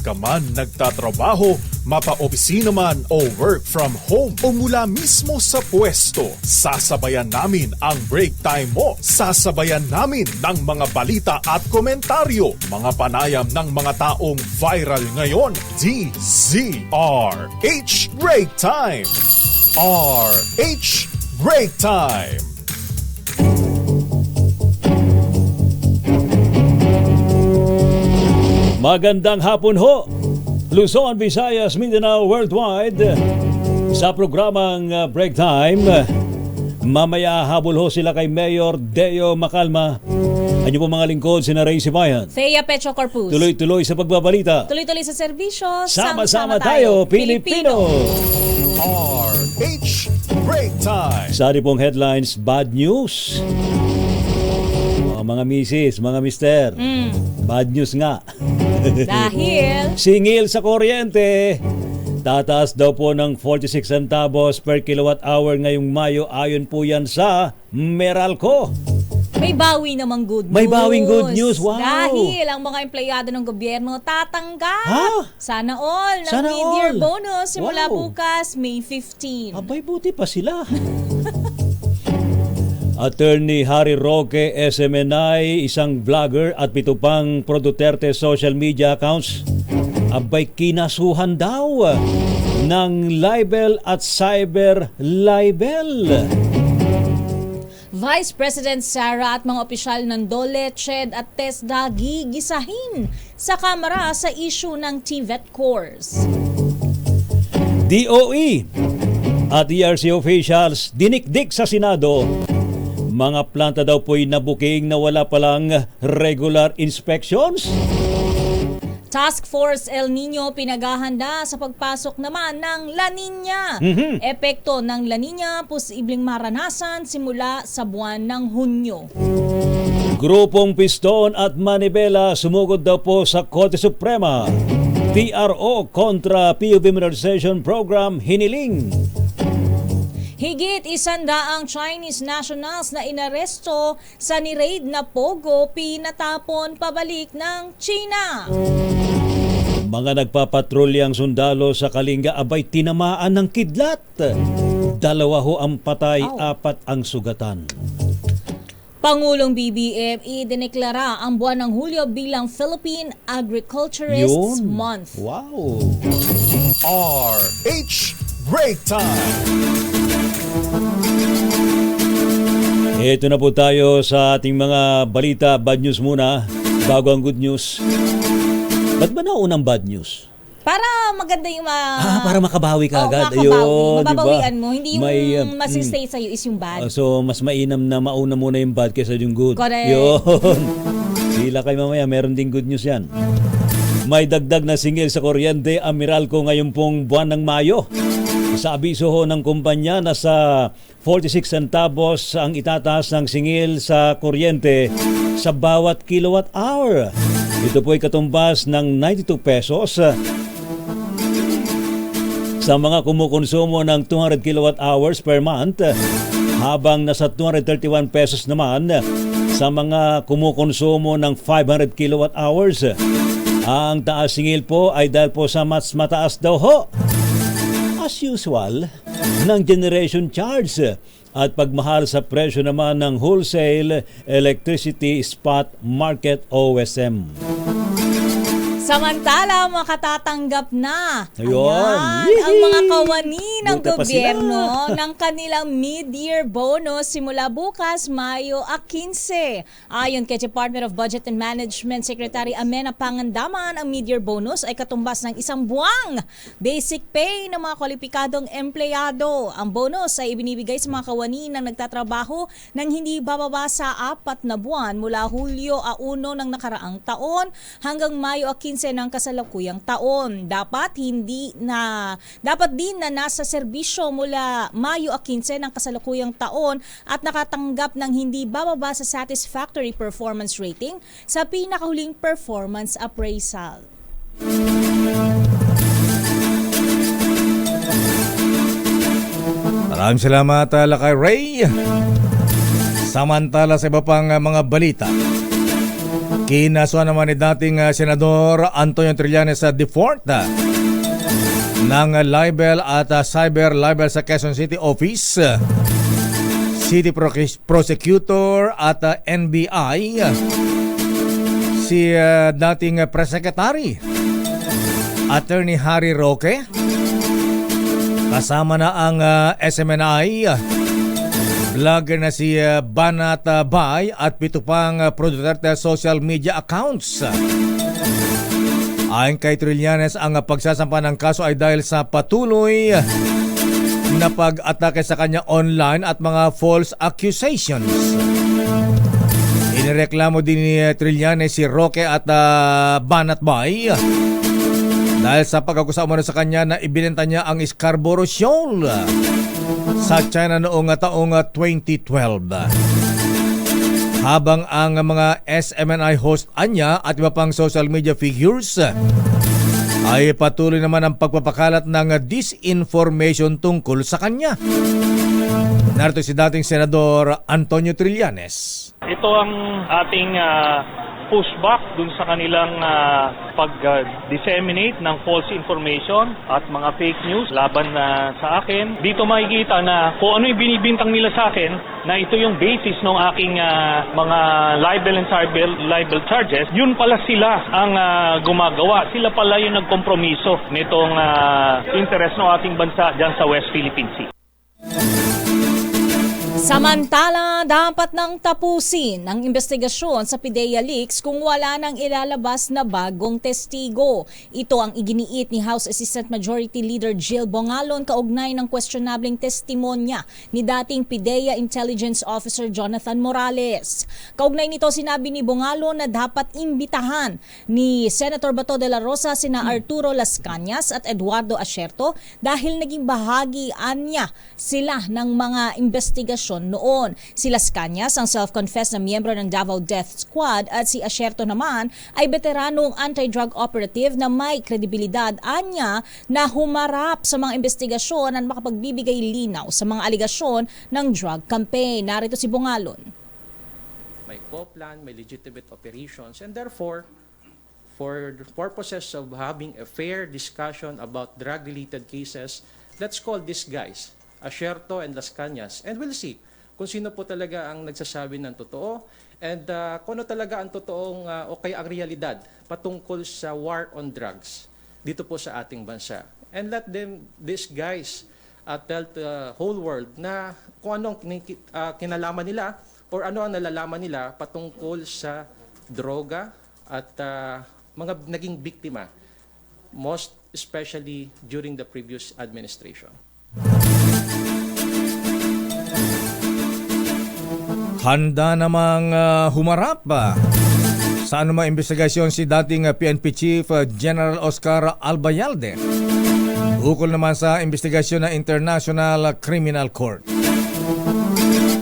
ka man nagtatrabaho, mapa-opisina man o work from home o mula mismo sa pwesto, sasabayan namin ang break time mo. Sasabayan namin ng mga balita at komentaryo, mga panayam ng mga taong viral ngayon. DZRH Break Time! RH Break Time! Magandang hapon ho, Luzon, Visayas, Mindanao, Worldwide. Sa programang Break Time, mamaya habol ho sila kay Mayor Deo Macalma. Ano po mga lingkod, sina Ray Sibayan. Thea Pecho Corpus. Tuloy-tuloy sa pagbabalita. Tuloy-tuloy sa serbisyo. Sama-sama tayo, Pilipino. RH Break Time. Sa pong headlines, bad news. Mga misis, mga mister. Bad news nga. Dahil Singil sa kuryente. Tataas daw po ng 46 centavos per kilowatt hour ngayong Mayo, ayon po yan sa Meralco. may bawi namang good news. May bawing good news, wow. Dahil ang mga empleyado ng gobyerno tatanggap. Ha? Sana all ng Sana mid-year all. bonus simula Wow. bukas, May 15. Abay, buti pa sila. Attorney Harry Roque, SMNI, isang vlogger at 7 pang Pro Duterte social media accounts, abay kinasuhan daw ng libel at cyber libel. Vice President Sara at mga opisyal ng DOLE, CHED at TESDA gigisahin sa Kamara sa issue ng TVET course. DOE at ERC officials dinikdik sa Senado. Mga planta daw po'y nabuking na wala palang regular inspections. Task Force El Nino pinaghahanda sa pagpasok naman ng La Nina. Epekto ng La Nina posibleng maranasan simula sa buwan ng Hunyo. Grupong Piston at Manibela sumugod daw po sa Korte Suprema. TRO kontra PUV Modernization Program hiniling. Higit 100 Chinese nationals na inaresto sa ni-raid na Pogo pinatapon pabalik ng China. Mga nagpapatrulyang sundalo sa Kalinga abay tinamaan ng kidlat. 2 ho ang patay, 4 ang sugatan. Pangulong BBM idineklara ang buwan ng Hulyo bilang Philippine Agriculturists Yun. Month. Wow! RH Break Time. Ito na po tayo sa ating mga balita. Bad news muna, bago ang good news. Ba't ba naunang bad news? Para maganda yung Para makabawi ka agad. makabawi. Ayun, Mababawian diba? mo. Hindi yung masistay sa'yo is yung bad. So, mas mainam na mauna muna yung bad kaysa yung good. Correct. Yun. Sila kayo mamaya, meron ding good news yan. May dagdag na singil sa kuryente ang Meralco ngayon pong buwan ng Mayo. Sa abiso ho ng kumpanya na sa 46 centavos ang itataas ng singil sa kuryente sa bawat kilowatt hour. Ito po ay katumbas ng 92 pesos sa mga kumukonsumo ng 200 kilowatt hours per month, habang nasa 231 pesos naman sa mga kumukonsumo ng 500 kilowatt hours. Ang taas singil po ay dahil po sa mas mataas daw ho, as usual, ng generation charge at pagmahal sa presyo naman ng wholesale electricity spot market OSM. Samantala, makatatanggap na Ayun. ang mga kawani ng Buti pa gobyerno sila. ng kanilang mid-year bonus simula bukas, Mayo 15. Ayon kay Department of Budget and Management Secretary Amena Pangandaman, ang mid-year bonus ay katumbas ng 1 buwang basic pay ng mga kwalipikadong empleyado. Ang bonus ay ibinibigay sa mga kawani ng nagtatrabaho ng hindi bababa sa 4 na buwan mula Hulyo 1 ng nakaraang taon hanggang Mayo 15 ng kasalukuyang taon. Dapat din na nasa serbisyo mula Mayo 15 ng kasalukuyang taon at nakatanggap ng hindi bababa sa satisfactory performance rating sa pinakahuling performance appraisal. Maraming salamat, Lakay Ray. Samantala sa iba pang mga balita, Kinasuhan naman ni dating Senador Antonio Trillanes IV ng libel at cyber libel sa Quezon City Office, City Prosecutor at NBI si dating Press Secretary Attorney Harry Roque, kasama na ang SMNI, vlogger na si Banat Bay at 7 pang Pro Duterte social media accounts. Ayon kay Trillanes, ang pagsasampa ng kaso ay dahil sa patuloy na pag-atake sa kanya online at mga false accusations. Inireklamo din ni Trillanes si Roque at Banat Bay dahil sa pag-akusa umano sa kanya na ibinenta niya ang Scarborough Shoal sa China noong taong 2012. Habang ang mga SMNI host anya at iba pang social media figures ay patuloy naman ang pagpapakalat ng disinformation tungkol sa kanya. Narito si dating Senador Antonio Trillanes. Ito ang ating pushback dun sa kanilang pag-disseminate ng false information at mga fake news laban sa akin. Dito makikita na kung ano yung binibintang nila sa akin, na ito yung basis ng aking mga libel and cyber libel charges, yun pala sila ang gumagawa. Sila pala yung nagkompromiso nitong interest ng ating bansa dyan sa West Philippine Sea. Samantala, dapat nang tapusin ang investigasyon sa PIDEA leaks kung wala nang ilalabas na bagong testigo. Ito ang iginiit ni House Assistant Majority Leader Jill Bongalon kaugnay ng questionabling testimonya ni dating PIDEA Intelligence Officer Jonathan Morales. Kaugnay nito, sinabi ni Bongalon na dapat imbitahan ni Senator Bato de la Rosa sina Arturo Las Cañas at Eduardo Asierto dahil naging bahagi niya sila ng mga investigasyon noon. Si Las Cañas ang self-confessed na miyembro ng Davao Death Squad at si Asierto naman ay veteranong anti-drug operative na may kredibilidad anya na humarap sa mga investigasyon at makapagbibigay linaw sa mga aligasyon ng drug campaign. Narito si Bongalon. May co-plan, may legitimate operations, and therefore, for the purposes of having a fair discussion about drug-related cases, let's call these guys Asierto and Las Cañas, and we'll see kung sino po talaga ang nagsasabi ng totoo and kung ano talaga ang totoong o kaya ang realidad patungkol sa war on drugs dito po sa ating bansa. And let these guys tell the whole world na kung anong kinalaman nila or ano ang nalalaman nila patungkol sa droga at mga naging biktima, most especially during the previous administration. Handa namang humarap sa anumang investigasyon si dating PNP Chief General Oscar Albayalde ukol naman sa investigasyon ng International Criminal Court.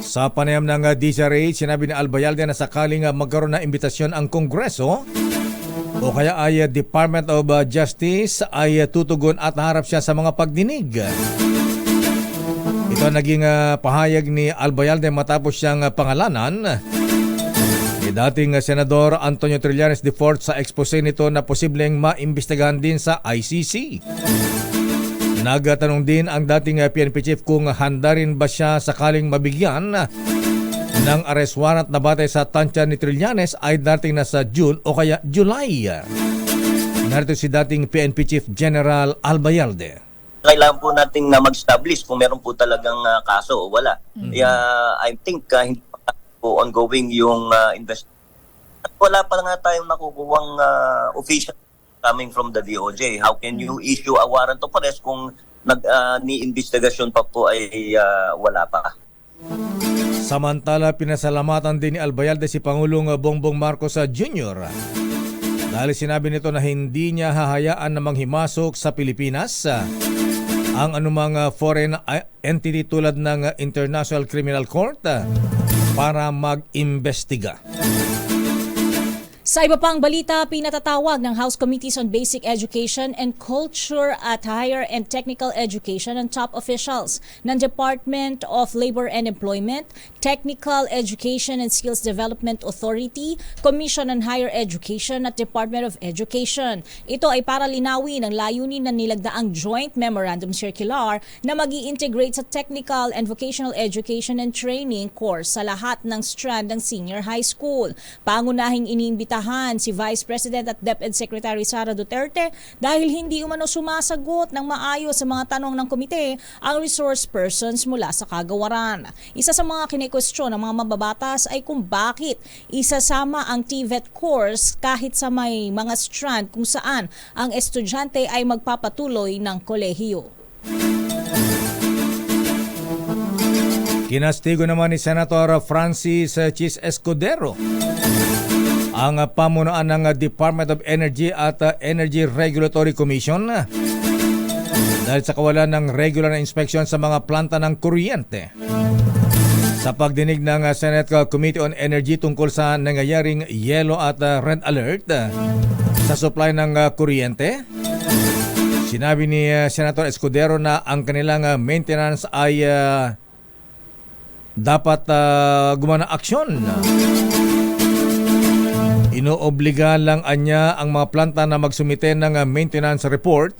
Sa panayam ng DZRH, sinabi ni Albayalde na sakaling magkaroon ng imbitasyon ang Kongreso o kaya ay Department of Justice ay tutugon at harap siya sa mga pagdinig. Ito naging pahayag ni Albayalde matapos siyang pangalanan ni dating Senador Antonio Trillanes IV sa expose nito na posibleng maimbestigahan din sa ICC. Nagtanong din ang dating PNP Chief kung handa rin ba siya sakaling mabigyan ng arrest warrant na batay sa tansya ni Trillanes ay dating na sa June o kaya July. Narito si dating PNP Chief General Albayalde. Kailangan po nating na mag-establish kung meron po talagang kaso o wala. I think hindi pa po ongoing yung investigation. At wala pa nga tayong nakukuhang official coming from the DOJ. How can you issue a warrant of arrest kung ni-investigasyon pa po ay wala pa? Samantala, pinasalamatan din ni Albayalde si Pangulong Bongbong Marcos Jr. dahil sinabi nito na hindi niya hahayaan na manghimasok sa Pilipinas ang anumang foreign entity tulad ng International Criminal Court para mag-imbestiga. Sa iba pang balita, pinatatawag ng House Committees on Basic Education and Culture at Higher and Technical Education ang top officials ng Department of Labor and Employment, Technical Education and Skills Development Authority, Commission on Higher Education at Department of Education. Ito ay para linawin ang layunin na nilagdaang Joint Memorandum Circular na mag-i-integrate sa Technical and Vocational Education and Training course sa lahat ng strand ng senior high school. Pangunahing iniimbitahan si Vice President at DepEd Secretary Sara Duterte dahil hindi umano sumasagot ng maayos sa mga tanong ng komite ang resource persons mula sa kagawaran. Isa sa mga kinikwestiyon ng mga mababatas ay kung bakit isasama ang TVET course kahit sa may mga strand kung saan ang estudyante ay magpapatuloy ng kolehiyo. Kinastigo naman ni Senator Francis Chis Escudero ang pamunuan ng Department of Energy at Energy Regulatory Commission dahil sa kawalan ng regular na inspeksyon sa mga planta ng kuryente. Sa pagdinig ng Senate Committee on Energy tungkol sa nangyayaring yellow at red alert sa supply ng kuryente, sinabi ni Senator Escudero na ang kanilang maintenance ay dapat gumana aksyon. Inoobliga lang anya ang mga planta na magsumite ng maintenance report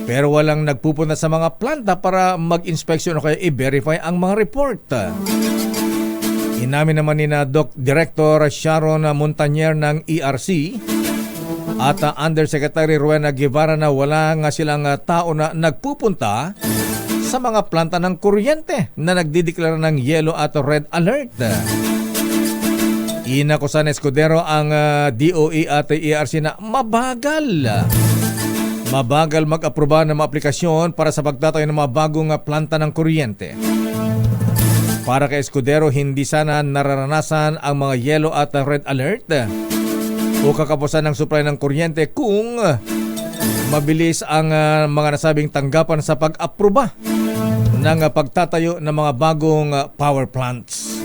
pero walang nagpupunta sa mga planta para mag-inspeksyon o kaya i-verify ang mga report. Inamin naman ni Director Sharon Montanier ng ERC at Undersecretary Rowena Guevara na wala nga silang tao na nagpupunta sa mga planta ng kuryente na nagdideklara ng yellow at red alert. Inakusan ni Escudero ang DOE at ERC na mabagal mag-aproba ng mga aplikasyon para sa pagtatayo ng mga bagong planta ng kuryente. Para kay Escudero, hindi sana nararanasan ang mga yellow at red alert o kakapusan ng supply ng kuryente kung mabilis ang mga nasabing tanggapan sa pag-aproba ng pagtatayo ng mga bagong power plants.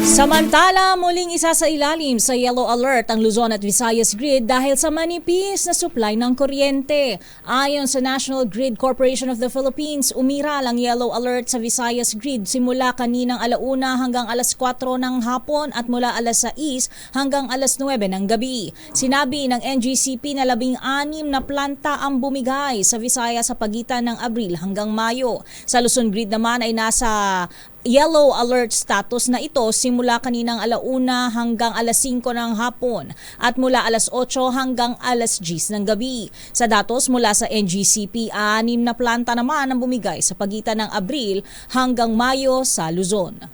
Samantala, muling isa sa ilalim sa yellow alert ang Luzon at Visayas Grid dahil sa manipis na supply ng kuryente. Ayon sa National Grid Corporation of the Philippines, umiral ang yellow alert sa Visayas Grid simula kaninang 1:00 hanggang 4:00 ng hapon at mula 6:00 hanggang 9:00 ng gabi. Sinabi ng NGCP na 16 na planta ang bumigay sa Visayas sa pagitan ng Abril hanggang Mayo. Sa Luzon Grid naman ay nasa yellow alert status na ito simula kaninang 1:00 hanggang 5:00 ng hapon at mula 8:00 hanggang 10:00 ng gabi. Sa datos mula sa NGCP, 6 na planta naman ang bumigay sa pagitan ng Abril hanggang Mayo sa Luzon.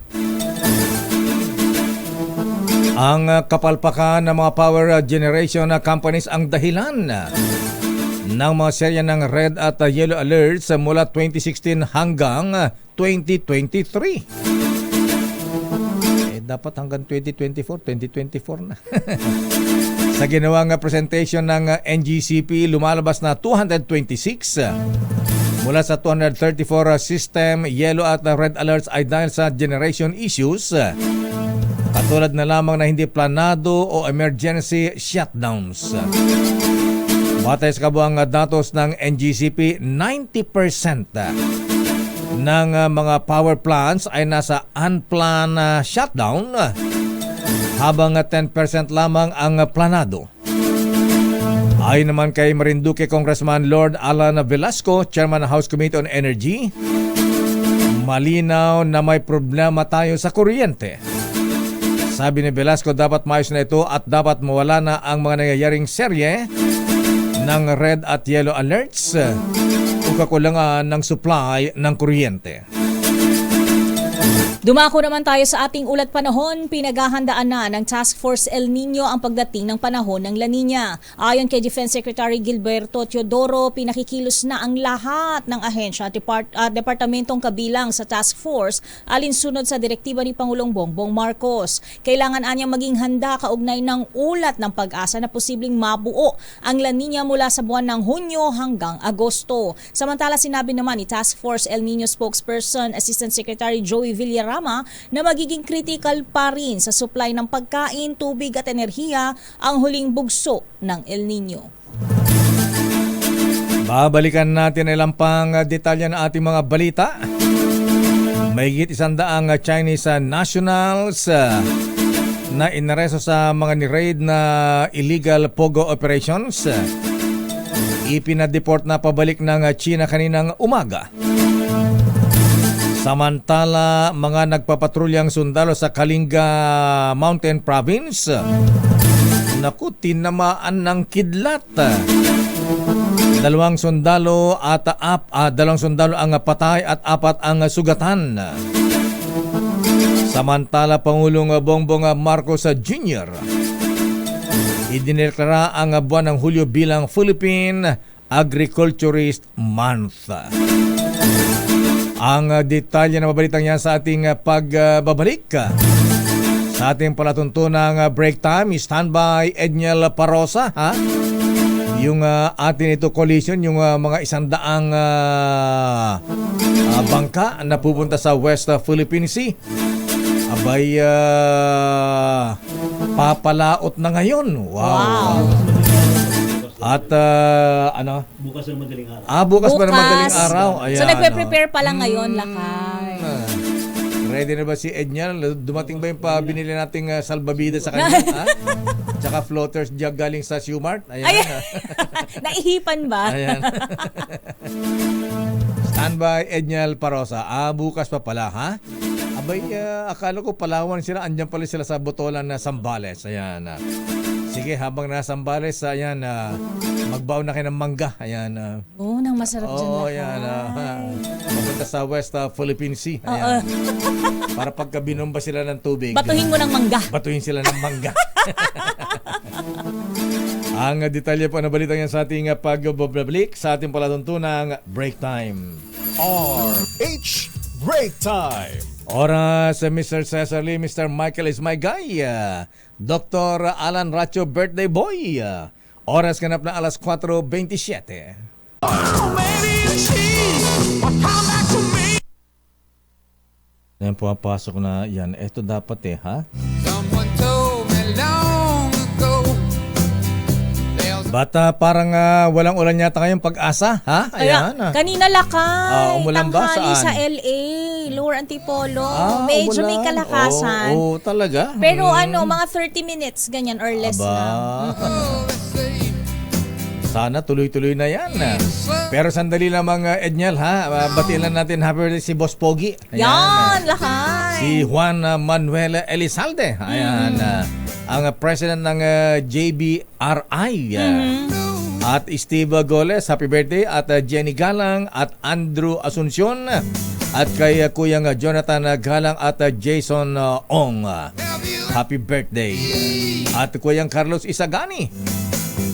Ang kapalpakan ng mga power generation companies ang dahilan ng mga serya ng red at yellow alerts mula 2016 hanggang 2023. Dapat hanggang 2024 na. Sa ginawang presentation ng NGCP, lumalabas na 226 mula sa 234 system yellow at red alerts ay dahil sa generation issues. Katulad na lamang na hindi planado o emergency shutdowns. Batay sa kabuang datos ng NGCP, 90% ng mga power plants ay nasa unplanned shutdown habang 10% lamang ang planado. Ayon naman kay Marinduque Congressman Lord Alan Velasco, Chairman ng House Committee on Energy, malinaw na may problema tayo sa kuryente. Sabi ni Velasco, dapat maayos na ito at dapat mawala na ang mga nangyayaring serye ng red at yellow alerts o kakulangan ng supply ng kuryente. Dumako naman tayo sa ating ulat panahon. Pinaghahandaan na ng Task Force El Nino ang pagdating ng panahon ng La Nina. Ayon kay Defense Secretary Gilberto Teodoro, pinakikilos na ang lahat ng ahensya at departamentong kabilang sa Task Force alinsunod sa direktiba ni Pangulong Bongbong Marcos. Kailangan anyang maging handa kaugnay ng ulat ng pag-asa na posibleng mabuo ang La Nina mula sa buwan ng Hunyo hanggang Agosto. Samantala, sinabi naman ni Task Force El Nino spokesperson Assistant Secretary Joey Villarreal programa na magiging critical pa rin sa supply ng pagkain, tubig at enerhiya ang huling bugso ng El Nino. Babalikan natin ilang pang detalye ng ating mga balita. Mahigit 100 Chinese nationals na inaresto sa mga ni-raid na illegal pogo operations. Ipinadeport na pabalik ng China kaninang umaga. Samantala, mga nagpapatrulyang sundalo sa Kalinga Mountain Province, naku, tinamaan ng kidlat. Dalawang sundalo ang patay at 4 ang sugatan. Samantala, Pangulong Bongbong Marcos Jr. idineklara ang buwan ng Hulyo bilang Philippine Agriculturist Month. Ang detalye na mabalitang yan sa ating pagbabalik. Sa ating palatuntunang break time, standby Edniel Parosa, ha? Yung atin ito collision, yung mga 100 bangka na pupunta sa West Philippine Sea. Abay, papalaot na ngayon. Wow. At Bukas ng madaling araw. bukas pa ng madaling araw. Ayan, So nagpe-prepare pa lang ngayon, Lakay. Ready na ba si Edniel? Dumating ba yung binili nating salbabida sa kanya? Ha? Tsaka floaters jug galing sa Siumart? Ayan. Naihipan ba? Ayan. Standby Edniel Parosa. Bukas pa pala, ha? Abay, akala ko Palawan sila. Andyan pala sila sa Botolan na Sambales. Ayan. Sige, habang nasa Sambales, ayan, magbaon na kayo ng mangga. Ayan. Nang masarap dyan, Lakay. Ayan. Mapunta sa West Philippine Sea. Ayan. Para pagka binomba sila ng tubig. Batuhin mo ng mangga. Batuhin sila ng mangga. Ang detalye po na balita yan sa ating pagbabalik sa ating palatuntunang break time. RH Break Time. Oras, Mr. Cesar Lee, Mr. Michael is my guy. Dr. Alan Racho, birthday boy. Oras ganap na alas 4:27. Yan, pumapasok na yan. Ito dapat ha? Someone told me long ago. Bata, parang walang ulan yata ngayong Pag-asa, ha? Kaya, Ayan. kanina Lakay. Umulan ba? Tanghali Saan? sa LA. Lower Antipolo. Medyo may umulan. kalakasan. Oo, talaga? Pero mga 30 minutes, ganyan or less lang. Sana tuloy-tuloy na yan. Pero sandali lamang, Edniel, ha? Batiin lang natin happy birthday si Boss Pogi. Yan, Lakay. Si Juan Manuel Elizalde. Ayan. Ang president ng JBRI. At Steve Goles, happy birthday. At Jenny Galang at Andrew Asuncion. At kay Kuyang Jonathan Galang at Jason Ong. Happy birthday. At Kuyang Carlos Isagani.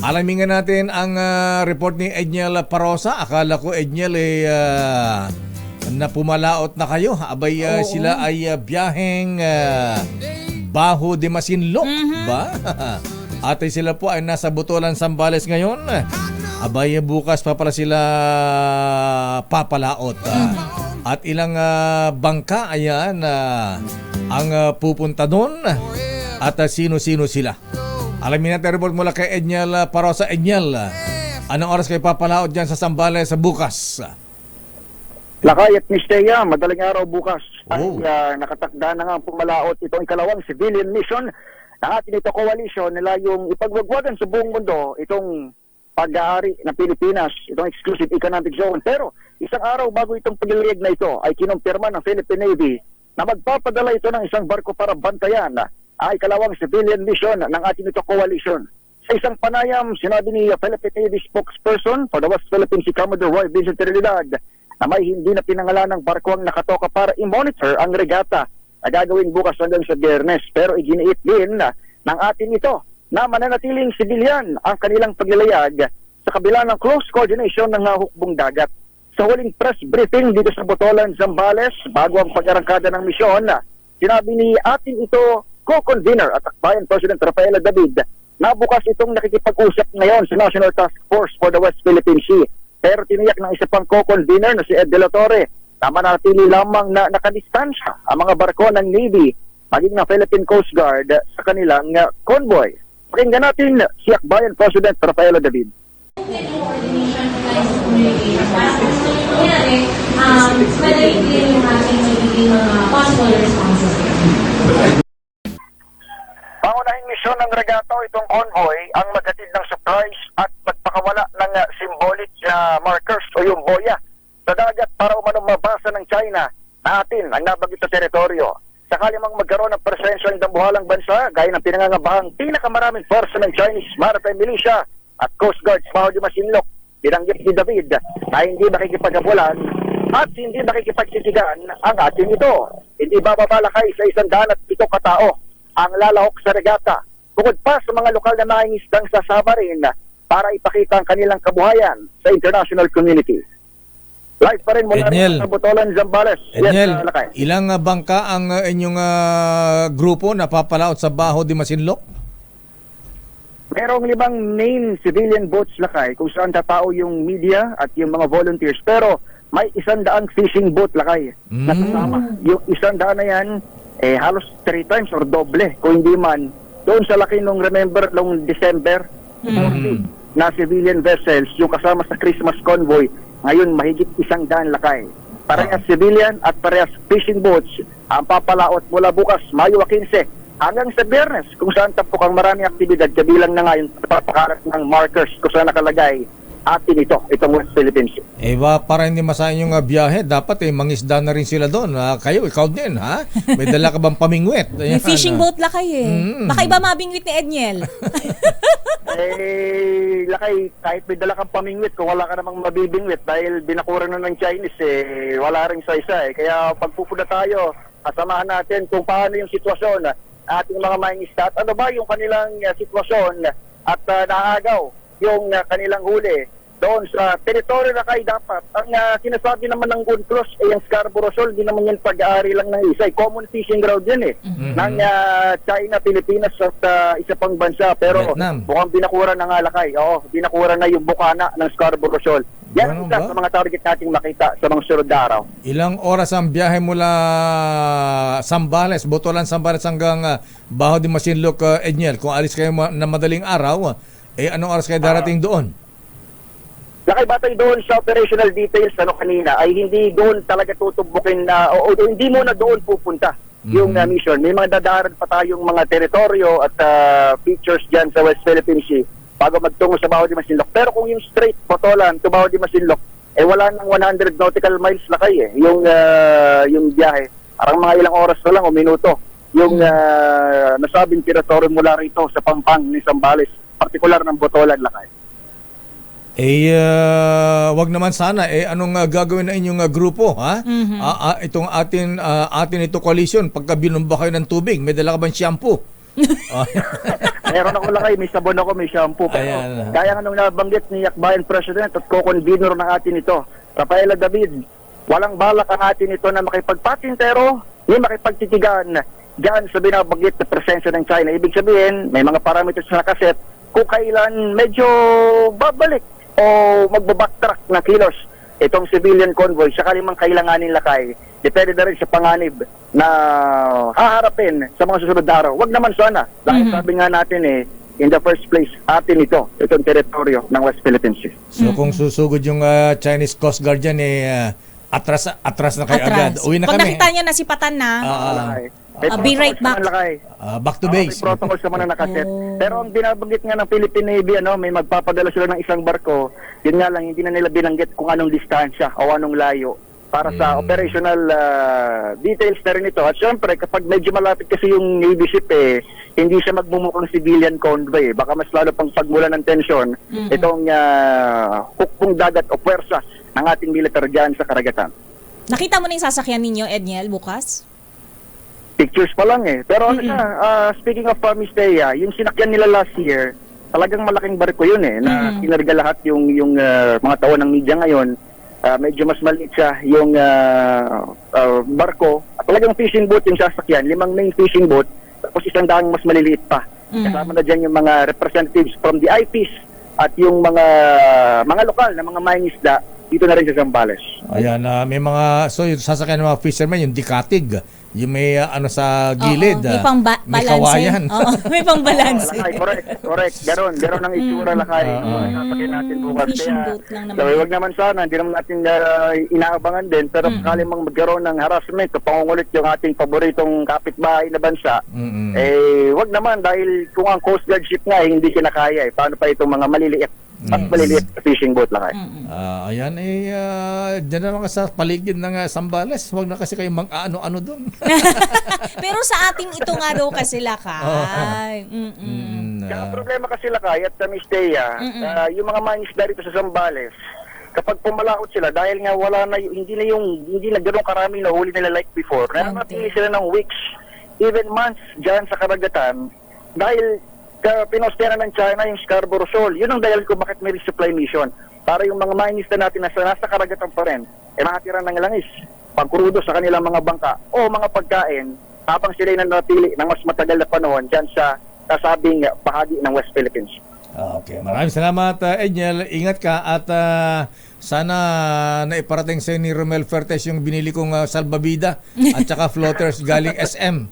Alamin nga natin ang report ni Edniel Parosa. Akala ko Edniel na pumalaot na kayo. Abay sila ay biyaheng Baho de Masinloc ba? At sila po ay nasa Botolan, Sambales ngayon. Abay bukas pa pala sila papalaot. At ilang bangka ayan ang pupunta doon. At sino-sino sila. Alamin natin report mula kay Edniel Parosa. Edniel, anong oras kayo papalaot dyan sa Sambales sa bukas? Lakay at Mistea, madaling araw bukas ay Oh. nakatakda na nga pumalaot itong ikalawang civilian mission ng ating ito coalition nila yung ipagwagwagan sa buong mundo itong pag-aari ng Pilipinas, itong exclusive economic zone. Pero isang araw bago itong pagliliig na ito ay kinumpirma ng Philippine Navy na magpapadala ito ng isang barko para bantayan ay ikalawang civilian mission ng ating ito coalition. Sa isang panayam, sinabi ni Philippine Navy spokesperson for the West Philippine Sea Commodore Roy Vincent Trinidad na may hindi na pinangalan ng barko ang nakatoka para i-monitor ang regata na gagawin bukas hanggang sa Biyernes. Pero iginiit din ng atin ito na mananatiling sibilyan ang kanilang paglalayag sa kabila ng close coordination ng hukbong dagat. Sa huling press briefing dito sa Botolan, Zambales, bago ang pag-arangkada ng misyon, sinabi ni atin ito co-convener at akbayan President Rafaela David na bukas itong nakikipag-usap ngayon sa National Task Force for the West Philippine Sea. Pero tiniyak ng isa pang co-convener na si Ed De La Torre manatili lamang na nakadistansya ang mga barko ng Navy maging ng Philippine Coast Guard sa kanilang convoy. Pakinggan natin si Akbayan President Rafaela David. Pangunahing misyon ng regato itong convoy ang maghatid ng supplies at magpakawala ng symbolic markers o yung boya sa dagat para umanong mabasa ng China na atin ang nabanggit na teritoryo. Sakali mang magkaroon ng presensya ng dambuhalang bansa, gaya ng pinangangabahang pinakamaraming force ng Chinese Maritime Militia at Coast Guard sa Baho de Masinloc, binanggit ni David na hindi makikipaghabulan at hindi makikipagsisigan ang atin ito. Hindi bababalakay sa 107 katao ang lalahok sa regata. Bukod pa sa mga lokal na mangingisdang sasama rin para ipakita ang kanilang kabuhayan sa international community. Live pa rin mula Edniel. sa Botolan, Zambales. Edniel, Lakay. ilang bangka ang inyong grupo na papalaot sa Baho de Masinloc? Merong 5 main civilian boats, Lakay, kung saan tatao yung media at yung mga volunteers. Pero may 100 fishing boat, Lakay, na kasama. Yung 100 na yan, halos 3 times or doble. Kung hindi man, doon sa laki nung remember noong December, 40 na civilian vessels, yung kasama sa Christmas convoy, ngayon mahigit 100 Lakay. Parehas civilian at parehas fishing boats ang papalaot mula bukas, Mayo 15, hanggang sa Biyernes, kung saan tapok ang maraming aktibidad, kabilang na ngayon papakarat ng markers kung saan nakalagay atin itong West Philippine Sea. Para hindi masayang yung biyahe, dapat mangisda na rin sila doon. Kayo, ikaw din, ha? May dala ka bang pamingwit? May fishing boat Lakay Baka iba mabingwit ni Edniel. Lakay, kahit may dala kang pamingwit, kung wala ka namang mabibingwit dahil binakuran na ng Chinese, wala rin sa isa. Kaya pagpupunta tayo, kasamahan natin kung paano yung sitwasyon ating mga mangingisda at ano ba yung kanilang sitwasyon at naagaw yung kanilang huli doon sa teritoryo na kayo dapat. Ang sinasabi naman ng UNCLOS yung Scarborough Shoal, di naman yan pag-aari lang ng isa. Common fishing ground yan ng China, Pilipinas at isa pang bansa. Pero Vietnam. mukhang binakuran na nga Lakay. Oo, binakuran na yung bukana ng Scarborough Shoal. Yan ang isa sa mga target nating makita sa mga sunod na araw. Ilang oras ang biyahe mula Zambales, Botolan, Zambales hanggang Baho de Masinloc, Edniel? Kung alis kayo na madaling araw, anong oras kayo darating doon? Lakay, batay doon sa operational details kanina ay hindi doon talaga tutubukin o hindi muna doon pupunta yung mission. May mga dadaanan pa tayong mga teritoryo at features dyan sa West Philippine Sea bago magtungo sa Baho de Masinloc. Pero kung yung straight Botolan to Baho de Masinloc, wala nang 100 nautical miles Lakay yung biyahe. Parang mga ilang oras na lang o minuto yung nasabing teritoryo mula rito sa Pampang ni Zambales, partikular ng Botolan Lakay. Wag naman sana anong gagawin na inyong grupo, ha? Itong atin ito coalition, pagka binomba kayo ng tubig, may dala ka bang shampoo? Meron ako Lakay, may sabon ako, may shampoo. Pero kaya nga nung nabanggit ni Akbayan President at co-convener ng atin ito, Rafaela David, walang balak ang atin ito na makipagpatintero, ni makipagtitigan dyan sa binabanggit na presensya ng China. Ibig sabihin, may mga parameters na nakaset kung kailan medyo babalik o magbabacktrack na kilos itong civilian convoy sakali mang kailanganin Lakay. Depende na rin sa panganib na haharapin sa mga susunod na araw. Wag naman sana. Dahil sabi nga natin in the first place, atin itong teritoryo ng West Philippine Sea. So kung susugod yung Chinese Coast Guard dyan, atras na kayo agad. Uwi na Pag kami. nakita niya na sipatan na, be right back. Back to base. May protocol sa mga nakaset. Pero ang binabanggit nga ng Philippine Navy, may magpapadala sila ng isang barko. Yun nga lang, hindi na nila binanggit kung anong distansya o anong layo para sa operational details na rin ito. At syempre, kapag medyo malapit kasi yung Navy ship, hindi siya magmumukhang civilian convoy. Baka mas lalo pang pagmula ng tensyon itong hukbong dagat o puwersa ng ating militar dyan sa karagatan. Nakita mo na yung sasakyan ninyo, Edniel, bukas? Pictures pa lang Pero speaking of Miss Thea, yung sinakyan nila last year, talagang malaking barko yun na kinarga lahat yung mga tao ng media ngayon. Medyo mas maliit siya yung barko. At talagang fishing boat yung sasakyan, 5 main fishing boat, tapos 100 mas maliliit pa. Kasama na dyan yung mga representatives from the IPs at yung mga lokal na mga mangingisda dito na rin sa Zambales. Ayan, may mga, so yung sasakyan ng mga fishermen, yung dikatig, yung may sa gilid, Oo, may pang-balanse. may kawayan. Oo, may pang-balanse. Lakay, correct. Ganon ang itsura, Lakay. Sasakyan natin bukas. Fishing Kaya, boat lang naman. so, wag naman sana, hindi naman natin inaabangan din, pero sakali mang magkaroon ng harassment o pangungulit yung ating paboritong kapitbahay na bansa, wag naman, dahil kung ang Coast Guard ship nga, hindi kinakaya. Paano pa itong mga maliliit na fishing boat, Lakay? Ayan, dyan na lang sa paligid ng Sambales. Huwag na kasi kayong ano-ano doon. Pero sa ating ito nga daw kasi, Lakay. Kaya ang problema kasi, Lakay, at Miss Thea, yung mga mangisda dito sa Zambales, kapag pumalaot sila, dahil nga wala na, hindi na gano'ng karami na huli nila like before, nanatili sila ng weeks, even months dyan sa karagatan, dahil pinostea na ng China yung Scarborough Shoal. Yun ang dahil ko bakit may resupply mission. Para yung mga mangisda natin nasa karagatan pa rin, makatira ng langis, pangkurudo sa kanilang mga bangka o mga pagkain habang sila nanatili ng mas matagal na panahon dyan sa kasabing bahagi ng West Philippines. Okay, maraming salamat, Edniel. Ingat ka at sana naiparating sa'yo ni Romel Fertes yung binili kong salbabida at saka floaters galing SM.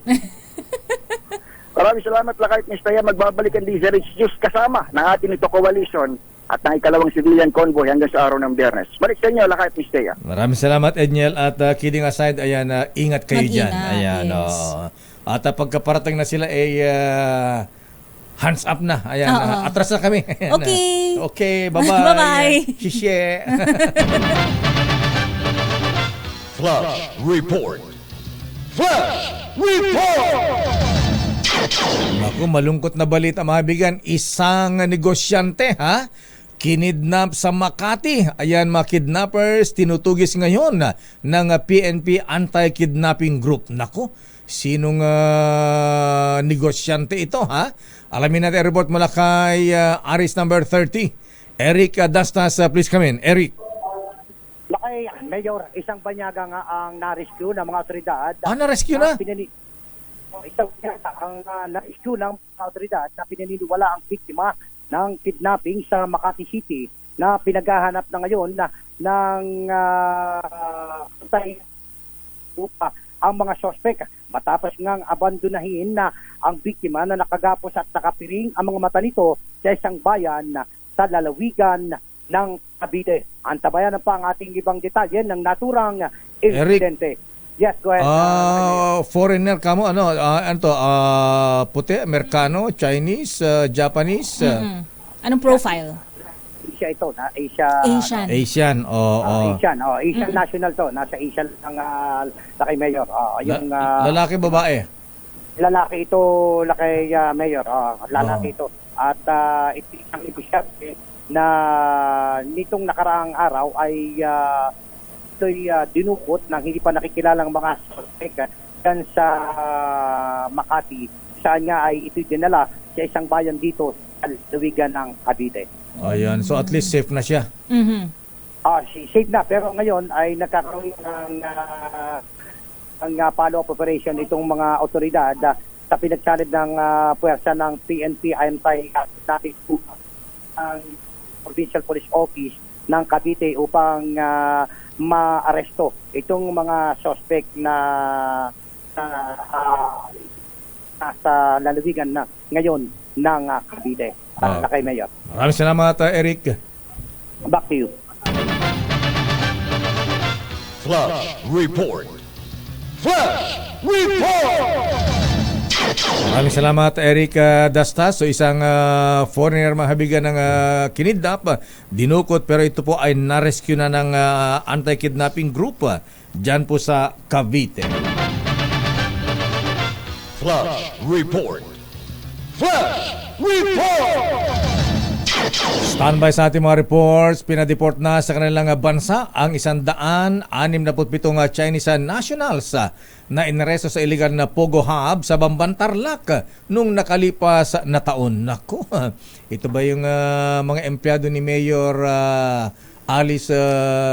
Maraming salamat, Lakay, Miss Thea. Magbabalik ang DZRH News kasama ng ating ito coalition at ng ikalawang civilian convoy hanggang sa araw ng Biyernes. Balik sa inyo, Lakay, Miss Thea. Maraming salamat, Edniel. At kidding aside, ayan, ingat kayo dyan. Ayan, yes. At pagkaparating na sila, hands up na. Ayan, atras na kami. Ayan, Okay. Okay, bye-bye. Bye-bye. Shishe. Flash Report. Flash Report! Naku, malungkot na balita mga bigan. Isang negosyante, kinidnap sa Makati. Ayan, mga kidnappers tinutugis ngayon ng PNP Anti-Kidnapping Group. Naku, sinong negosyante ito, Alamin natin report mula kay Aris number 30. Eric Dastas, please come in. Eric. Lakay, Mayor, isang banyaga nga ang na-rescue ng mga otoridad. Na-rescue na? Isang banyaga ang na-rescue ng mga otoridad na pinaniniwala ang biktima ng kidnapping sa Makati City na pinaghahanap na ngayon ng upa ang mga sospek matapos ngang abandonahin na ang biktima na nakagapos at nakapiring ang mga mata nito sa isang bayan sa lalawigan ng Cavite. Antabayan pa ang ating ibang detalye ng naturang insidente. Yes, go ahead. Foreigner ka mo, puti, Amerikano, Chinese, Japanese? Anong profile? Asia ito, Asian. Asian, Asian national to. Nasa Asian ang Lakay Mayor. Yung lalaki, babae? Lalaki ito, Lakay Mayor. Lalaki ito. At ito isang negosyante na nitong nakaraang araw ay ito'y dinukot ng hindi pa nakikilalang mga suspect dyan sa Makati. Saan nga ay ito'y dinala sa isang bayan dito sa lawigan ng Cavite. Ayan, so at least safe na siya. Safe na, pero ngayon ay nagkakaroon ng follow-up operation itong mga otoridad sa pinagsanib ng puwersa ng PNP Anti-Kidnapping Group ang Provincial Police Office ng Cavite upang maaresto itong mga suspect na nasa lalawigan na ngayon ng Cavite. Kay Mayor. Maraming salamat, Eric. Back to you. Flash Report. Flash Report! Maraming salamat, Eric Dastas. So isang foreigner mahabigan ng kinidnap, dinukot, pero ito po ay na-rescue na ng anti-kidnapping group dyan po sa Cavite. Flash Report. Flash Report! Standby sa ating mga reports. Pinadeport na sa kanilang bansa ang 167 Chinese nationals na inaresto sa illegal na Pogo Hub sa Bamban, Tarlac nung nakalipas na taon. Naku, ito ba yung mga empleyado ni Mayor Alice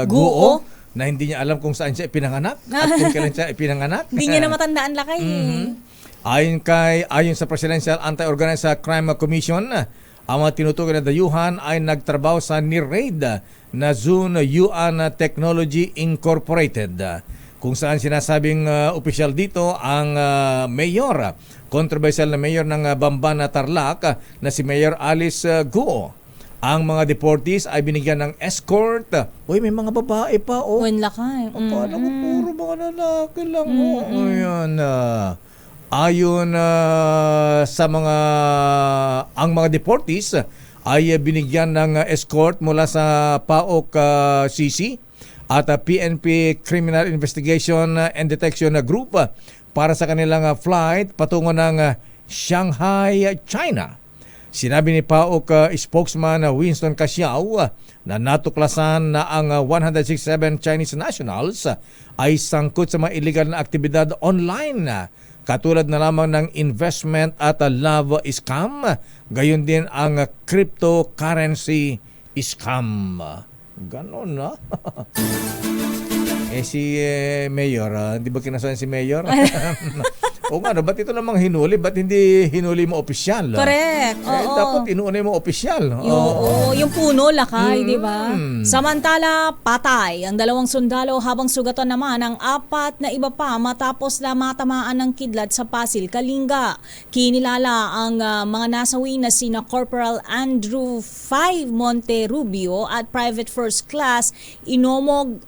Guo na hindi niya alam kung saan siya ipinanganak at kung kailan siya ipinanganak? Hindi niya na matandaan, Lakay. Ayon sa Presidential Anti-Organized Crime Commission, Ang mga tinutukoy na dayuhan ay nagtrabaho sa NIRAID na Zone Yuan Technology Incorporated, kung saan sinasabing opisyal dito ang mayor, controversial na mayor ng Bamban Tarlac na si Mayor Alice Guo. Ang mga deportees ay binigyan ng escort. Uy, may mga babae pa. Oh. When lakay. Paano ko puro mga lalaki lang? Ayan. Ayon sa ang mga deportees ay binigyan ng escort mula sa PAOK CC at PNP Criminal Investigation and Detection Group para sa kanilang flight patungo ng Shanghai, China. Sinabi ni PAOK spokesman Winston Casiao na natuklasan na ang 167 Chinese nationals ay sangkot sa mga illegal na aktibidad online, katulad na lamang ng investment at love scam, gayon din ang cryptocurrency scam. Ganon na. Si Mayor, di ba kinasabi si Mayor? O nga, ba't ito namang hinuli? Ba't hindi hinuli mo opisyal? Correct. Oo. Dapat inuli mo opisyal. Yung puno, lakay, di ba? Samantala, patay ang 2 sundalo habang sugatan naman ang 4 na iba pa matapos na matamaan ng kidlat sa Pasig, Kalinga. Kinilala ang mga nasawi na sina Corporal Andrew 5 Monterrubio at Private First Class Inmongog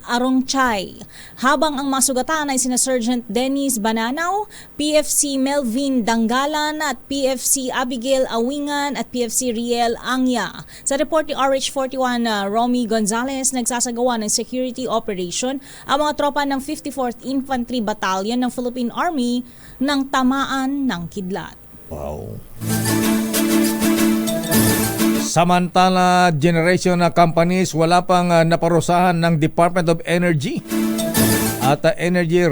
Arongchay. Habang ang masugatan ay sina Sergeant Dennis Bananaw, PFC Melvin Danggalan at PFC Abigail Awingan at PFC Riel Angya. Sa report ni RH41 Romy Gonzalez, nagsasagawa ng security operation ang mga tropa ng 54th Infantry Battalion ng Philippine Army ng tamaan ng kidlat. Wow. Samantala, generation na companies wala pang naparusahan ng Department of Energy at Energy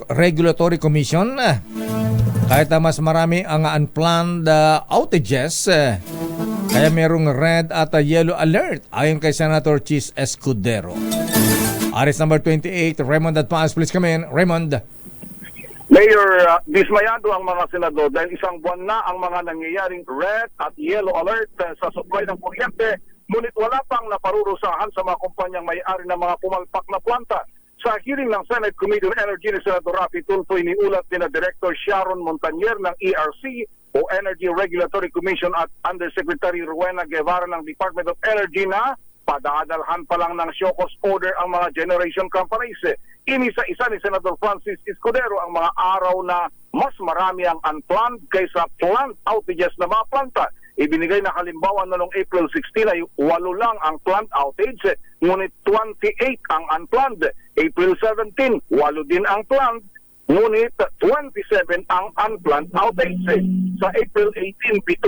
Regulatory Commission. Kahit mas marami ang unplanned outages, kaya merong red at yellow alert ayon kay Senator Chis Escudero. Aris number 28, Raymond Advance, please come in. Raymond. Mayor, dismayado ang mga senador dahil isang buwan na ang mga nangyayaring red at yellow alert sa supply ng kuryente, ngunit wala pang naparurusahan sa mga kumpanyang may-ari ng mga pumalpak na planta. Sa hearing ng Senate Committee on Energy ni Senator Rafi Tulfo, iniulat ni na Director Sharon Montanier ng ERC o Energy Regulatory Commission at Undersecretary Rowena Guevara ng Department of Energy na padadalhan pa lang ng show cause order ang mga generation companies. Inisa-isa ni Senator Francis Escudero ang mga araw na mas marami ang unplanned kaysa planned outages na mga planta. Ibinigay na halimbawa na noong April 16 ay 8 lang ang planned outage, ngunit 28 ang unplanned. April 17, 8 din ang planned, ngunit 27 ang unplanned outage. Sa April 18, 7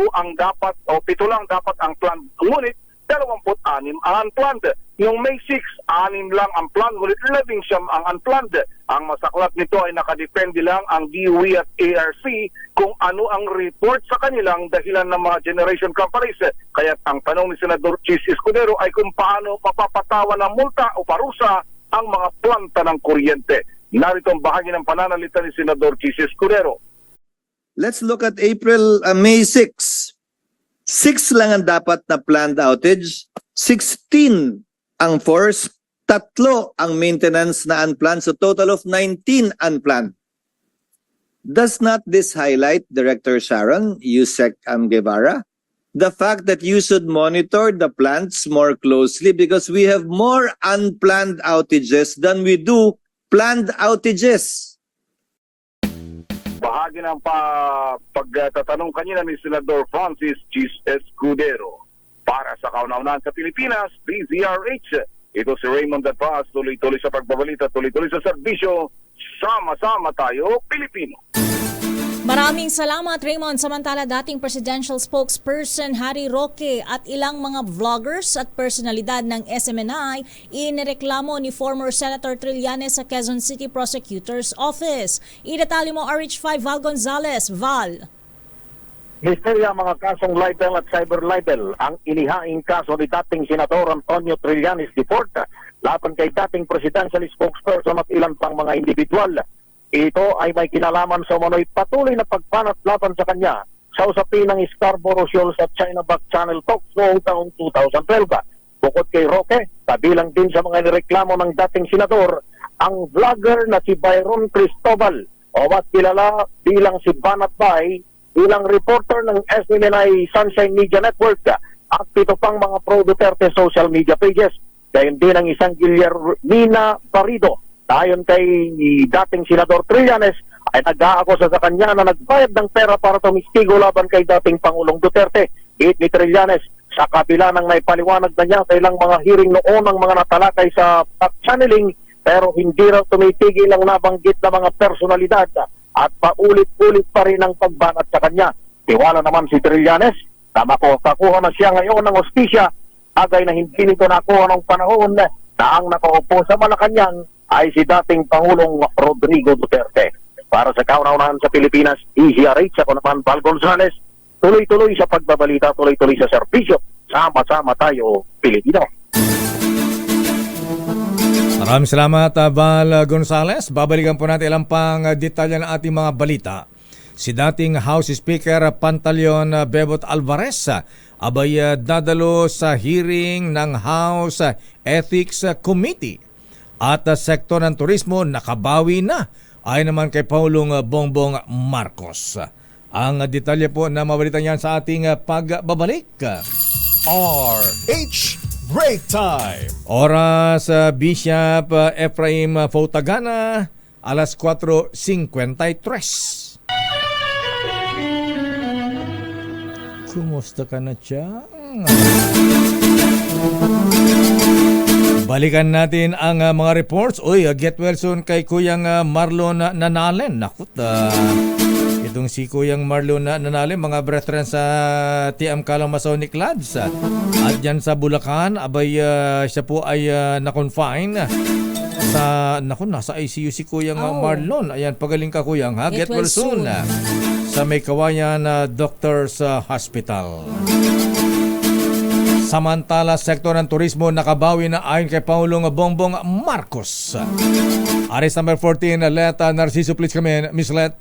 lang dapat ang planned, ngunit 26 ang unplanned. Yung May 6, 6 lang ang planned, ngunit 11 ang unplanned. Ang masaklat nito ay nakadepende lang ang DOE at ARC kung ano ang report sa kanilang dahilan ng mga generation companies. Kaya ang tanong ni Senador Chis Escudero ay kung paano mapapatawa ng multa o parusa ang mga planta ng kuryente. Narito ang bahagi ng pananalita ni Senador Chis Escudero. Let's look at May 6. 6 lang ang dapat na planned outage, 16 ang force, 3 ang maintenance na unplanned, so total of 19 unplanned. Does not this highlight, Director Sharon, Yusek Guevara, the fact that you should monitor the plants more closely because we have more unplanned outages than we do planned outages? Bahagi ng pagtatanong kanina ni Senador Francis Chis Escudero. Para sa kauna-unahan sa Pilipinas, DZRH. Ito si Raymond Advance, tuloy-tuloy sa pagbabalita, tuloy-tuloy sa serbisyo. Sama-sama tayo, Pilipino. Maraming salamat, Raymond. Samantala, dating presidential spokesperson Harry Roque at ilang mga vloggers at personalidad ng SMNI inireklamo ni former Senator Trillanes sa Quezon City Prosecutor's Office. Idetali mo, RH5 Val Gonzalez. Val. Misterya mga kasong libel at cyber libel ang inihaing kaso ni dating Senador Antonio Trillanes IV laban kay dating presidential spokesperson at ilan pang mga individual. Ito ay may kinalaman sa umano'y patuloy na pagpanat laban sa kanya sa usapin ng Scarborough Shoals at China Back Channel Talks noong taong 2012. Bukod kay Roque, kabilang din sa mga nireklamo ng dating senador ang vlogger na si Byron Cristobal o mas kilala bilang si Banat Bay, bilang reporter ng SMNI Sunshine Media Network at ito pang mga pro-Duterte social media pages. Gayon din ang isang Guillermina Parido. Ayon kay dating senador Trillanes, ay nag-aakusa sa kanya na nagbayad ng pera para tumistigo laban kay dating Pangulong Duterte. Hit ni Trillanes, sa kabila ng naipaliwanag na niya sa ilang mga hearing noon ng mga natalakay sa back channeling, pero hindi raw tumitigil ang nabanggit na mga personalidad at paulit-ulit pa rin ang pagbanat sa kanya. Tiwala naman si Trillanes na makuha na siya ngayon ng hostisya, agay na hindi nito nakuha ng panahon na ang nakaupo sa Malacanang ay si dating Pangulong Rodrigo Duterte. Para sa kauna-unahan sa Pilipinas, EZRH, ako naman Val Gonzales, tuloy-tuloy sa pagbabalita, tuloy-tuloy sa serbisyo. Sama-sama tayo, Pilipino. Maraming salamat, Val Gonzales. Babalikan po natin ilang pang detalye ng ating mga balita. Si dating House Speaker Pantaleon Bebot Alvarez abay dadalo sa hearing ng House Ethics Committee. At sektor ng turismo nakabawi na ay naman kay Pangulong Bongbong Marcos. Ang detalye po na mabalitan yan sa ating pagbabalik. RH Break Time. Oras Bishop Ephraim Fautagana, alas 4:53. Kumusta ka na, Chang? Balikan natin ang mga reports. Uy, get well soon kay Kuyang Marlon Nanalen. Nakut, itong si Kuyang Marlon Nanalen, mga brethren sa TM Masonic Lads. At dyan sa Bulacan, abay siya po ay na-confine sa, nasa ICU si Kuyang Marlon. Ayan, pagaling ka Kuyang, ha? Get well soon. Sa May Kawayan Doctors Hospital. Samantala, sektor ng turismo nakabawi na ayon kay Pangulong Bongbong Marcos. Aris number 14, Let Narciso, please come in. Miss Let.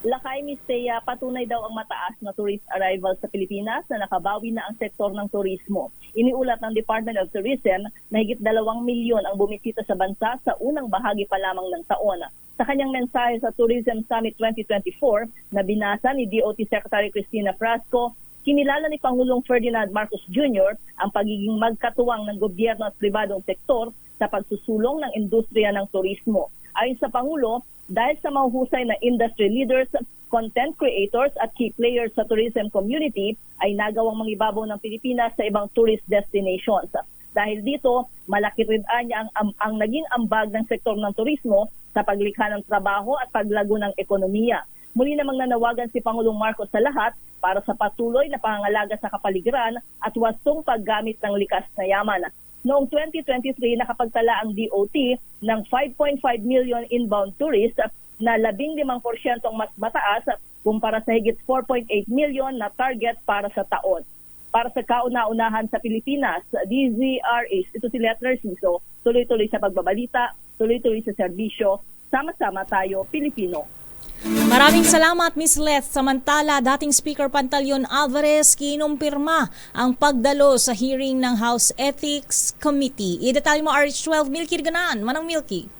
Lakay, Miss Thea, patunay daw ang mataas na tourist arrival sa Pilipinas na nakabawi na ang sektor ng turismo. Iniulat ng Department of Tourism na higit 2 milyon ang bumisita sa bansa sa unang bahagi pa lamang ng taon. Sa kanyang mensahe sa Tourism Summit 2024 na binasa ni DOT Secretary Cristina Frasco, kinilala ni Pangulong Ferdinand Marcos Jr. ang pagiging magkatuwang ng gobyerno at pribadong sektor sa pagsusulong ng industriya ng turismo. Ayon sa Pangulo, dahil sa mahuhusay na industry leaders, content creators at key players sa tourism community ay nagawang mangibabaw ng Pilipinas sa ibang tourist destinations. Dahil dito, malaki rin niya ang naging ambag ng sektor ng turismo sa paglikha ng trabaho at paglago ng ekonomiya. Muli namang nanawagan si Pangulong Marcos sa lahat para sa patuloy na pangangalaga sa kapaligiran at wastong paggamit ng likas na yaman. Noong 2023, nakapagtala ang DOT ng 5.5 million inbound tourists na 15% mas mataas kumpara sa higit 4.8 million na target para sa taon. Para sa kauna-unahan sa Pilipinas, DZRH, ito si Let Narciso, tuloy-tuloy sa pagbabalita, tuloy-tuloy sa serbisyo, sama-sama tayo, Pilipino. Maraming salamat, Miss Leth. Samantala, dating Speaker Pantaleon Alvarez kinumpirma ang pagdalo sa hearing ng House Ethics Committee. I-detalye mo, RH12, Milky Ganan. Manang Milky.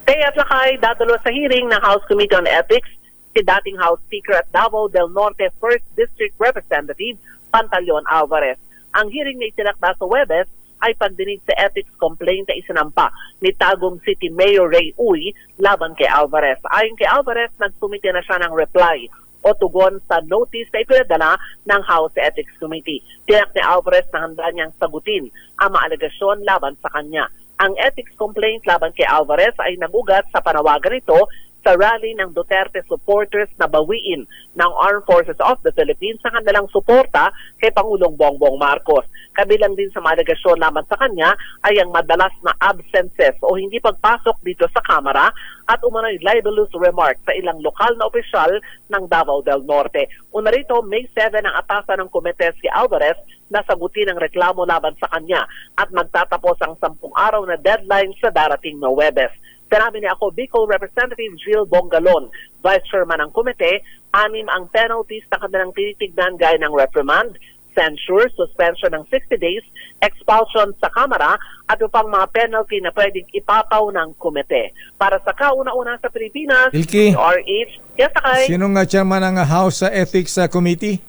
Kaya at lakay, dadalo sa hearing ng House Committee on Ethics si dating House Speaker at Davao del Norte 1st District Representative Pantaleon Alvarez. Ang hearing na itinakda sa Webes ay pagdinig sa ethics complaint na isinampa ni Tagum City Mayor Ray Uy laban kay Alvarez. Ayon kay Alvarez, nagsumite na siya ng reply o tugon sa notice na ipinadala ng House Ethics Committee. Tiyak ni Alvarez na handa niyang sagutin ang mga alegasyon laban sa kanya. Ang ethics complaint laban kay Alvarez ay nagugat sa panawagan nito sa rally ng Duterte supporters na bawiin ng Armed Forces of the Philippines sa kanilang suporta kay Pangulong Bongbong Marcos. Kabilang din sa mga alegasyon naman sa kanya ay ang madalas na absences o hindi pagpasok dito sa Kamara at umano'y libelous remarks sa ilang lokal na opisyal ng Davao del Norte. Una rito, May 7 ang atasan ng komite si Alvarez na sagutin ang reklamo laban sa kanya at magtatapos ang 10 araw na deadline sa darating na Webes. Sinabi ni ako, Bicol Representative Jill Bongalon, Vice Chairman ng komite, 6 ang penalties na kanilang tinitignan gaya ng reprimand, censure, suspension ng 60 days, expulsion sa Kamara, at upang mga penalty na pwedeng ipapaw ng komite. Para sa kauna-una sa Pilipinas, Ilki, RH, yes, Sakay, sinong chairman ng House Ethics Committee?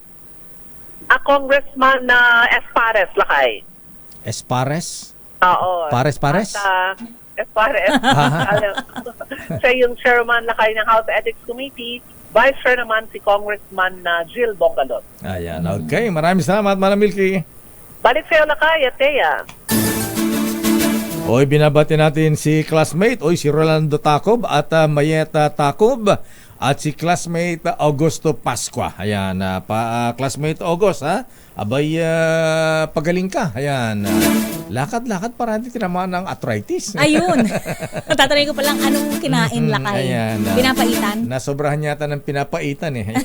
Congressman Espares, Lakay. Espares? Oo. Pares? At, Espares. Siya yung chairman Lakay ng House Ethics Committee. Vice Chair naman si Congressman Jill Bongalot. Ayan, okay. Maraming salamat, Madam Milky. Balik sa'yo, Lakay, at Thea. Oy, binabati natin si classmate, si Rolando Tacob at Mayeta Tacob at si classmate Augusto Pascua. Ayan, classmate August, ha? Abay, pagaling ka. Ayan. Lakad-lakad parang tinamaan ng arthritis. Ayun. Tatanungin ko pa lang anong kinain, Lakay. Ayan. Pinapaitan? Nasobrahan yata ng pinapaitan eh.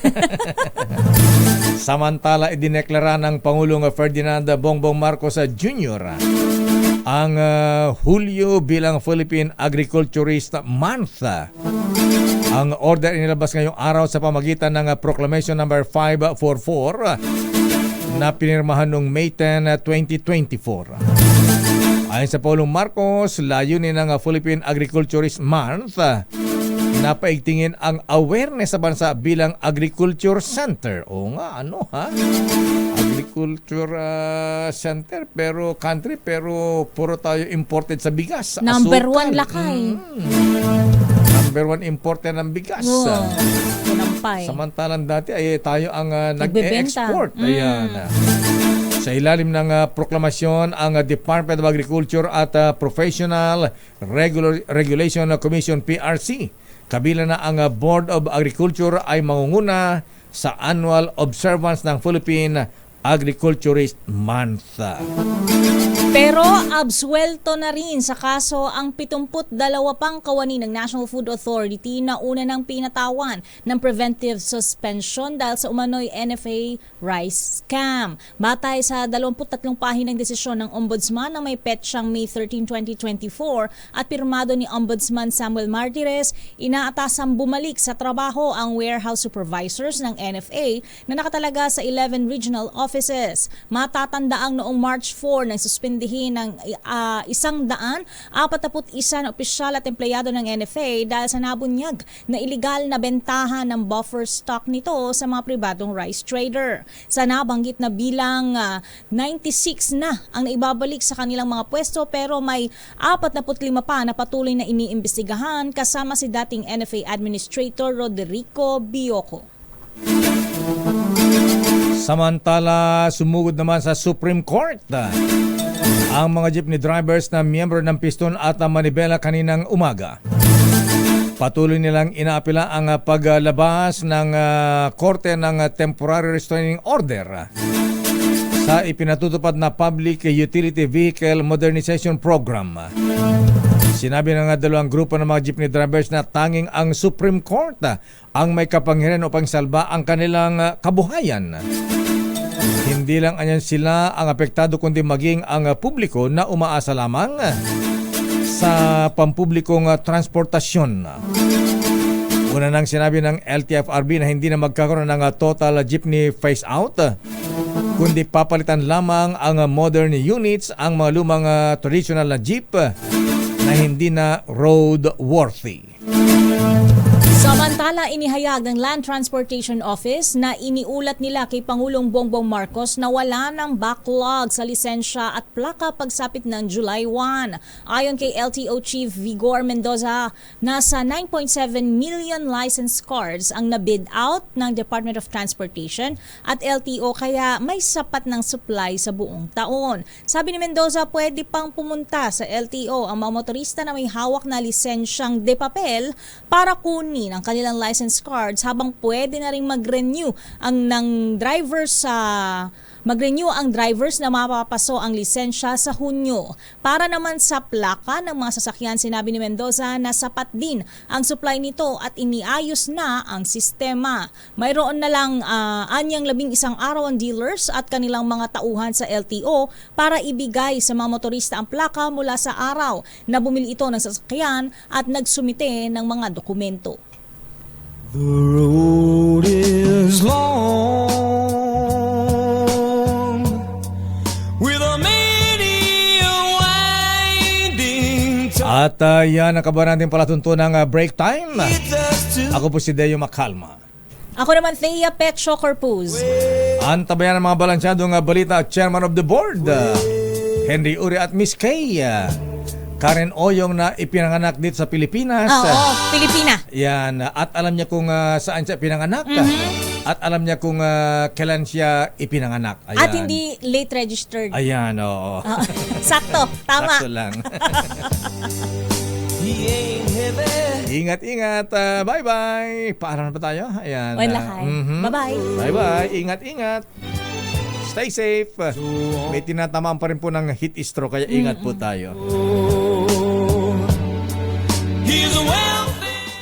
Samantala, idineklara ng Pangulong Ferdinand Bongbong Marcos Jr. ang Hulyo bilang Philippine Agriculturist Month. Ang order inilabas ngayong araw sa pamagitan ng Proclamation number 544 na pinirmahan noong May 10, 2024. Ayon sa Pangulong Marcos, layunin ng Philippine Agriculturist Month na paigtingin ang awareness sa bansa bilang agriculture center. O nga, agriculture center pero country pero puro tayo imported sa bigas. Number asukal. 1, Lakay. Number 1 importer ng bigas. Samantalang dati ay tayo ang nag-e-export. Ayan. Sa ilalim ng proklamasyon, ang Department of Agriculture at Professional Regulation Commission PRC, kabila na ang Board of Agriculture ay mangunguna sa annual observance ng Philippine Agriculturist Month. Pero absuelto na rin sa kaso ang 72 pang kawani ng National Food Authority na una ng pinatawan ng preventive suspension dahil sa umano'y NFA rice scam. Batay sa 23 pahinang desisyon ng Ombudsman na may petsang May 13, 2024 at pirmado ni Ombudsman Samuel Martires, inaatasang bumalik sa trabaho ang warehouse supervisors ng NFA na nakatalaga sa 11 regional offices. Matatandaang noong March 4 nang suspindihin ng 141 na opisyal at empleyado ng NFA dahil sa nabunyag na iligal na bentahan ng buffer stock nito sa mga pribadong rice trader. Sa nabanggit na bilang 96 na ang naibabalik sa kanilang mga pwesto pero may 45 pa na patuloy na iniimbestigahan kasama si dating NFA Administrator Roderico Bioco. Samantala, sumugod naman sa Supreme Court ang mga jeepney drivers na miyembro ng Piston at Manibela kaninang umaga. Patuloy nilang inaapila ang paglabas ng korte ng temporary restraining order sa ipinatutupad na Public Utility Vehicle Modernization Program. Sinabi ng dalawang grupo ng mga jeepney drivers na tanging ang Supreme Court ang may kapangyarihan upang salba ang kanilang kabuhayan. Hindi lang anyan sila ang apektado kundi maging ang publiko na umaasa lamang sa pampublikong transportasyon. Una nang sinabi ng LTFRB na hindi na magkakaroon ng total jeepney phase-out, kundi papalitan lamang ang modern units ang mga lumang traditional na jeep na hindi na roadworthy. Samantala, inihayag ng Land Transportation Office na iniulat nila kay Pangulong Bongbong Marcos na wala ng backlog sa lisensya at plaka pagsapit ng July 1. Ayon kay LTO Chief Vigor Mendoza, nasa 9.7 million license cards ang nabid out ng Department of Transportation at LTO kaya may sapat ng supply sa buong taon. Sabi ni Mendoza, pwede pang pumunta sa LTO ang mga motorista na may hawak na lisensyang de papel para kunin ang kanilang license cards habang pwede na rin mag-renew ang drivers na mapapaso ang lisensya sa Hunyo. Para naman sa plaka ng mga sasakyan, sinabi ni Mendoza na sapat din ang supply nito at iniayos na ang sistema. Mayroon na lang anyang 11 araw ang dealers at kanilang mga tauhan sa LTO para ibigay sa mga motorista ang plaka mula sa araw na bumili ito ng sasakyan at nagsumite ng mga dokumento. The road is long with a many winding At yan ang kabahan natin palatuntunang break time. Ako po si Deo Macalma. Ako naman, Thea Petro Corpuz. Antabayan ang mga balansyadong balita at Chairman of the Board, Henry Uri at Miss Kay. Karen Oyong na ipinanganak dito sa Pilipinas. Oo, Pilipina. Yan. At alam niya kung saan siya pinanganak. At alam niya kung kailan siya ipinanganak. Ayan. At hindi late registered. Ayan, oo. Sakto, tama. Sakto lang. Ingat-ingat. Bye-bye. Paalam na ba tayo? Ayan. Lakay. Bye-bye. Bye-bye. Ingat-ingat. Stay safe. May tinatamaan pa rin po ng heat stroke kaya ingat po tayo.